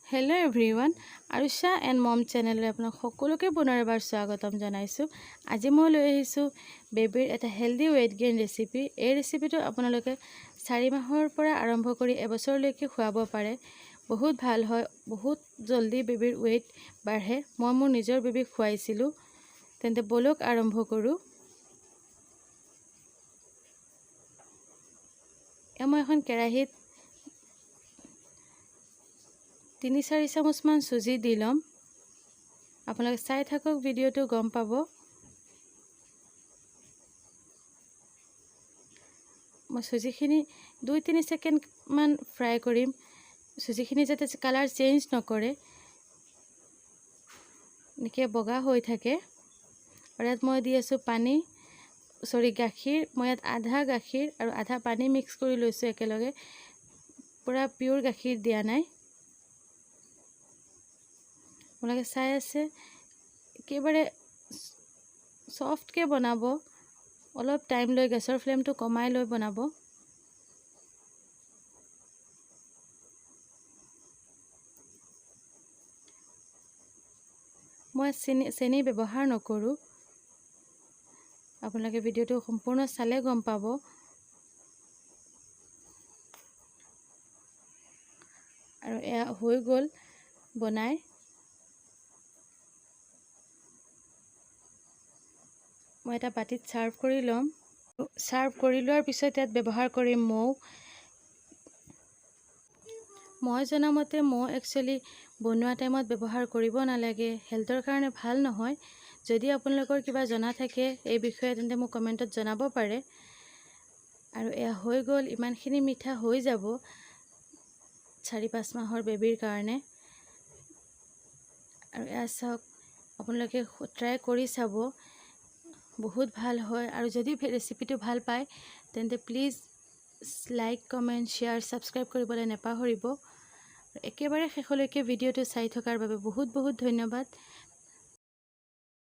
Hello everyone आरुषा and मम channel आपन सकलोके पुनरबार स्वागतम जनाइछु। आज मैं লৈ আহিছো बेबीर एटा हेल्दी वेट गेन रेसिपी। এই ৰেচিপিটো আপোনালোকে 4 মাহৰ পৰা আৰম্ভ কৰি এবছৰলৈকে খুৱাব পাৰে। বহুত ভাল হয়, বহুত জলদি বেবীৰ वेट বাঢ়ে। মই মোৰ নিজৰ বেবীক খুৱাইছিলো। তেন্তে বলক আৰম্ভ কৰো। মই এখন কেৰাহীত 3-4 চামুচমান সুজি দি লম। আপোনালোকে চাই থাকক ভিডিওটো গম পাব। মই সুজিখিনি 2-3 সেকেন্ড মান ফ্ৰাই কৰিম। সুজিখিনি যাতে কালাৰ চেঞ্জ নকৰে, নিকে বগা হৈ থাকে। আৰু ইয়াত মই দি আছো পানী গাখীৰ। মই ইয়াত আধা গাখীৰ আৰু আধা পানী মিক্স কৰি লৈছো একেলগে। পুৰা পিওৰ গাখীৰ দিয়া নাই। আপোনালোকে চাই আছে একেবাৰে সফটকে বনাব। অলপ টাইম লৈ গেছৰ ফ্লেমটো কমাই লৈ বনাব। মই চেনি ব্যৱহাৰ নকৰো। আপোনালোকে ভিডিওটো সম্পূৰ্ণ চালে গম পাব। আৰু এয়া হৈ গল বনাই। মই এটা বাটিত সাৰ্ভ কৰি লম। সাৰ্ভ কৰি লোৱাৰ পিছত ইয়াত ব্যৱহাৰ কৰিম মৌ। মই জনামতে মৌ একচুয়ালি বনোৱা টাইমত ব্যৱহাৰ কৰিব নালাগে, হেলথৰ কাৰণে ভাল নহয়। যদি আপোনালোকৰ কিবা জনা থাকে এই বিষয়ে তেন্তে মোক কমেন্টত জনাব পাৰে। আৰু এয়া হৈ গল, ইমানখিনি মিঠা হৈ যাব 4-5 মাহৰ বেবীৰ কাৰণে। আৰু এয়া চাওক, আপোনালোকে ট্ৰাই কৰি চাব। বহুত ভাল হয়। আৰু যদি ৰেচিপিটো ভাল পায় তেন্তে please like, comment, share, subscribe কৰিবলৈ নেপাহৰিব। একেবাৰে শেষলৈকে ভিডিওটো চাই থকাৰ বাবে বহুত বহুত ধন্যবাদ।